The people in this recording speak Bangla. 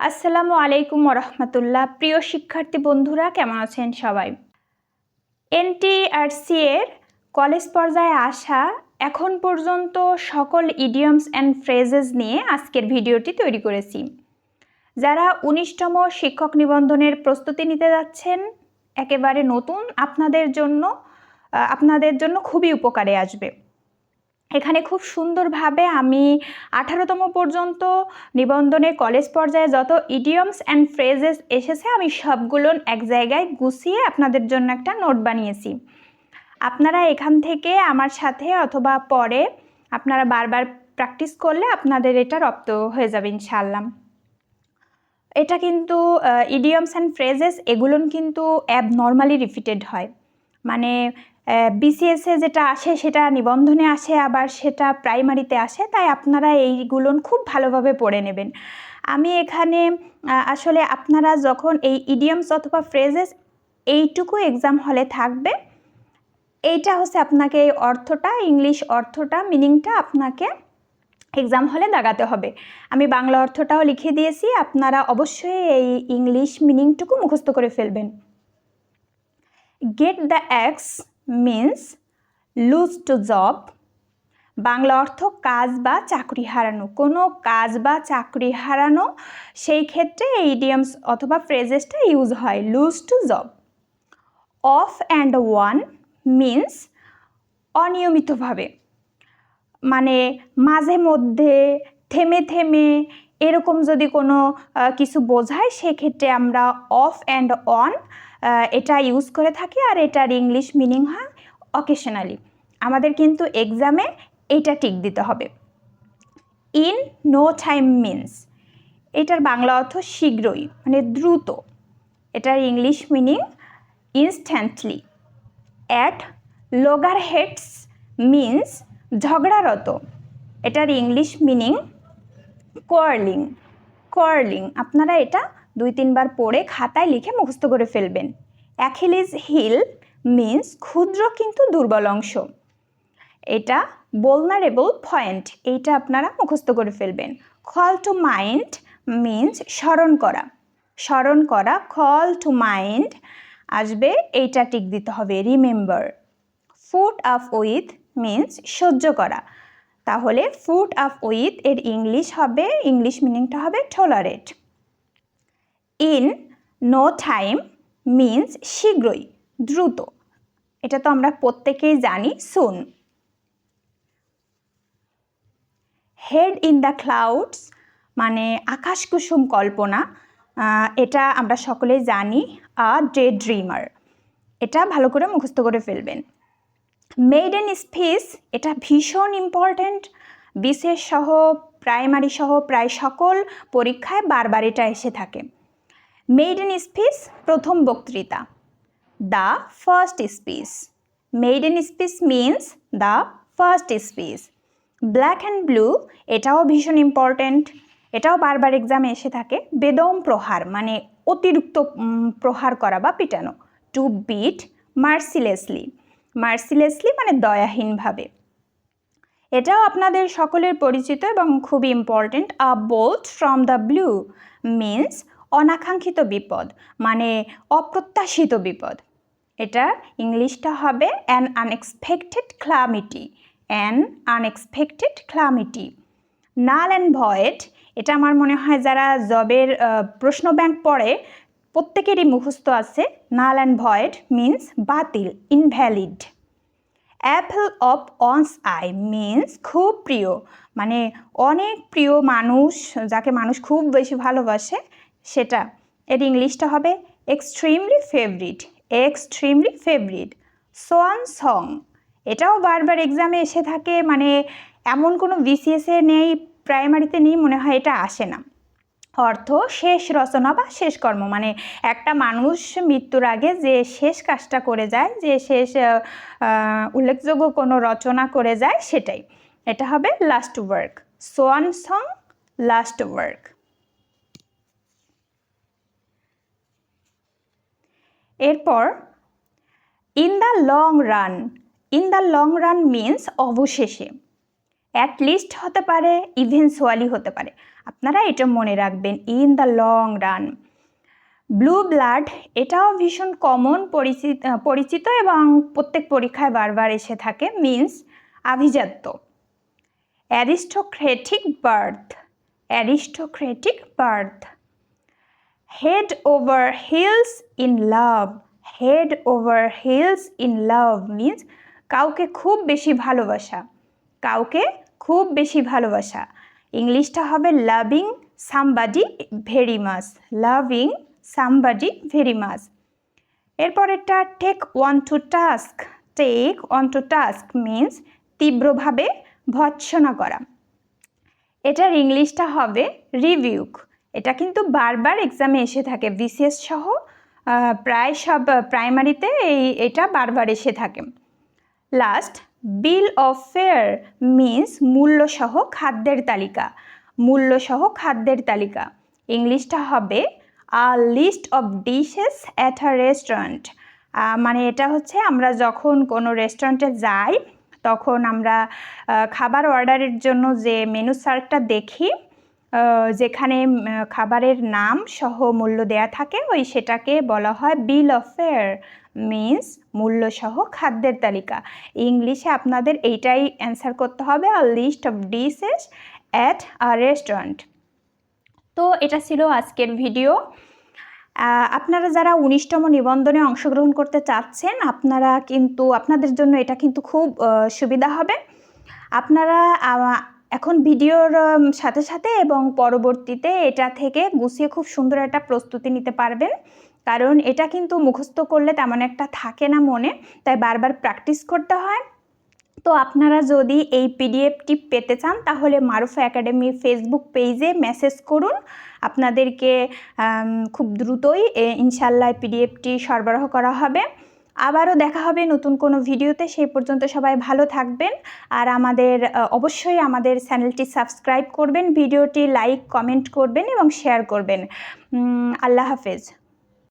আসসালামু আলাইকুম ওরহমতুল্লাহ। প্রিয় শিক্ষার্থী বন্ধুরা, কেমন আছেন সবাই? এনটিআরসি এর কলেজ পর্যায়ে আসা এখন পর্যন্ত সকল ইডিয়মস অ্যান্ড ফ্রেজেস নিয়ে আজকের ভিডিওটি তৈরি করেছি। যারা 19তম শিক্ষক নিবন্ধনের প্রস্তুতি নিতে যাচ্ছেন, একেবারে নতুন, আপনাদের জন্য খুবই উপকারে আসবে। এখানে খুব সুন্দরভাবে আমি 18তম পর্যন্ত নিবন্ধনে কলেজ পর্যায়ে যত ইডিয়মস অ্যান্ড ফ্রেজেস এসেছে আমি সবগুলো এক জায়গায় গুছিয়ে আপনাদের জন্য একটা নোট বানিয়েছি। আপনারা এখান থেকে আমার সাথে অথবা পরে আপনারা বারবার প্র্যাকটিস করলে আপনাদের এটা রপ্ত হয়ে যাবে ইনশাআল্লাহ। এটা কিন্তু ইডিয়মস অ্যান্ড ফ্রেজেস এগুলো কিন্তু অ্যাবনর্মালি রিপিটেড হয়, মানে বিসিএসে যেটা আসে সেটা নিবন্ধনে আসে, আবার সেটা প্রাইমারিতে আসে, তাই আপনারা এইগুলো খুব ভালোভাবে পড়ে নেবেন। আমি এখানে আসলে আপনারা যখন এই ইডিয়মস অথবা ফ্রেজেস এইটুকু এক্সাম হলে থাকবে, এইটা হচ্ছে আপনাকে এই অর্থটা, ইংলিশ অর্থটা, মিনিংটা আপনাকে এক্সাম হলে দাগাতে হবে। আমি বাংলা অর্থটাও লিখে দিয়েছি, আপনারা অবশ্যই এই ইংলিশ মিনিংটুকু মুখস্থ করে ফেলবেন। Get the axe means lose to job. Bangla অর্থ কাজ বা চাকরি হারানো, কোনো কাজ বা চাকরি হারানো, সেই ক্ষেত্রে এই ইডিয়মস অথবা ফ্রেজেসটা ইউজ হয়, lose to job. Off and on means অনিয়মিতভাবে, মানে মাঝে মধ্যে, থেমে থেমে, এরকম যদি কোনো কিছু বোঝায় সেক্ষেত্রে আমরা অফ অ্যান্ড অন এটা ইউজ করে থাকি, আর এটার ইংলিশ মিনিং হয় অকেশনালি। আমাদের কিন্তু এক্সামে এইটা টিক দিতে হবে। ইন নো টাইম মিন্স, এটার বাংলা অর্থ শীঘ্রই, মানে দ্রুত। এটার English meaning instantly. At loggerheads means ঝগড়ারত, এটার ইংলিশ মিনিং কোয়ার্লিং। কোয়ার্লিং আপনারা এটা 2-3 বার পড়ে খাতায় লিখে মুখস্থ করে ফেলবেন। অ্যাখিলিস হিল মিন্স ক্ষুদ্র কিন্তু দুর্বল অংশ, এটা বোলনারেবল পয়েন্ট, এইটা আপনারা মুখস্থ করে ফেলবেন। কল টু মাইন্ড মিন্স স্মরণ করা, স্মরণ করা, কল টু মাইন্ড আসবে, এইটা টিক দিতে হবে, remember. Put up with means সহ্য করা, তাহলে ফুট আপ উইথ এর ইংলিশ হবে, ইংলিশ মিনিংটা হবে tolerate. In no time means শীঘ্রই, দ্রুত, এটা তো আমরা প্রত্যেকেই জানি, soon. Head in the clouds মানে আকাশ কুসুম কল্পনা, এটা আমরা সকলেই জানি, আ ডে ড্রিমার, এটা ভালো করে মুখস্থ করে ফেলবেন। মেইডেন স্পিচ, এটা ভীষণ ইম্পর্ট্যান্ট, বিশেষ সহ প্রাইমারি সহ প্রায় সকল পরীক্ষায় বারবার এটা এসে থাকে। মেইডেন স্পিচ প্রথম বক্তৃতা, the first speech. Maiden speech means the first speech. Black and blue, এটাও ভীষণ ইম্পর্ট্যান্ট, এটাও বারবার এক্সামে এসে থাকে। বেদম প্রহার মানে অতিরিক্ত প্রহার করা বা পিটানো। টু বিট মার্সিলেসলি, মার্সিলেসলি মানে দয়াহীনভাবে, এটাও আপনাদের সকলের পরিচিত এবং খুবই important. A bolt from the blue means অনাকাঙ্ক্ষিত বিপদ, মানে অপ্রত্যাশিত বিপদ, এটা ইংলিশটা হবে an unexpected calamity, an unexpected calamity. Null and void, এটা আমার মনে হয় যারা জবের প্রশ্ন ব্যাংক পড়ে প্রত্যেকেরই মুখস্থ আছে। নাল অ্যান্ড ভয়েড মিন্স বাতিল, invalid. Apple of অনস I means খুব প্রিয়, মানে অনেক প্রিয় মানুষ, যাকে মানুষ খুব বেশি ভালোবাসে সেটা, এর ইংলিশটা হবে extremely favourite, extremely favourite. Swan song, এটাও বারবার এক্সামে এসে থাকে, মানে এমন কোনো বিসিএসে নেই, প্রাইমারিতে নেই, মনে হয় এটা আসে না। অর্থ শেষ রচনা বা শেষ কর্ম, মানে একটা মানুষ মৃত্যুর আগে যে শেষ কাজটা করে যায়, যে শেষ উল্লেখযোগ্য কোনো রচনা করে যায়, সেটাই, এটা হবে last work. Swan song, last work. এরপর in the long run, in the long run means অবশেষে, অ্যাট লিস্ট হতে পারে, ইভেনচুয়ালি হতে পারে। আপনারা এটা মনে রাখবেন, in the long run. Blue blood, এটাও ভীষণ কমন পরিচিত এবং প্রত্যেক পরীক্ষায় বারবার এসে থাকে, মিন্স আভিজাত্য। Aristocratic birth, aristocratic birth. Head over hills in love, head over hills in love means কাউকে খুব বেশি ভালোবাসা, কাউকে খুব বেশি ভালোবাসা। ইংলিশটা হবে loving somebody very much, loving somebody very much. এরপরেরটা take one to task, take one to task means তীব্রভাবে ভৎসনা করা। এটার ইংলিশটা হবে রিভিউক। এটা কিন্তু বারবার এক্সামে এসে থাকে, বিসিএস সহ প্রায় সব প্রাইমারিতে এটা বারবার এসে থাকে। Last, bill of fare means মূল্যসহ খাদ্যের তালিকা, মূল্যসহ খাদ্যের তালিকা। ইংলিশটা হবে a list of dishes at a restaurant. মানে এটা হচ্ছে আমরা যখন কোনো রেস্টুরেন্টে যাই তখন আমরা খাবার অর্ডারের জন্য যে মেনু চার্টটা দেখি, যেখানে খাবারের নাম সহ মূল্য দেয়া থাকে, সেটাকে বলা হয় বিল অফ ফেয়ার মিন্স মূল্যসহ খাদ্যের তালিকা। ইংলিশে আপনাদের এইটাই অ্যান্সার করতে হবে, a list of dishes at a restaurant. তো এটা ছিল আজকের ভিডিও। আপনারা যারা 19তম নিবন্ধনে অংশগ্রহণ করতে চাচ্ছেন, আপনাদের জন্য এটা কিন্তু খুব সুবিধা হবে। আপনারা এখন ভিডিওর সাথে সাথে এবং পরবর্তীতে এটা থেকে গুছিয়ে খুব সুন্দর একটা প্রস্তুতি নিতে পারবেন, কারণ এটা কিন্তু মুখস্থ করলে তেমন একটা থাকে না মনে, তাই বারবার প্র্যাকটিস করতে হয়। তো আপনারা যদি এই পিডিএফটি পেতে চান তাহলে মারুফা একাডেমি ফেসবুক পেজে মেসেজ করুন, আপনাদেরকে খুব দ্রুতই ইনশাল্লাহ পিডিএফটি সরবরাহ করা হবে। আবারও দেখা হবে নতুন কোনো ভিডিওতে, সেই পর্যন্ত সবাই ভালো থাকবেন। আর অবশ্যই আমাদের চ্যানেলটি সাবস্ক্রাইব করবেন, ভিডিওটি লাইক কমেন্ট করবেন এবং শেয়ার করবেন। আল্লাহ হাফেজ।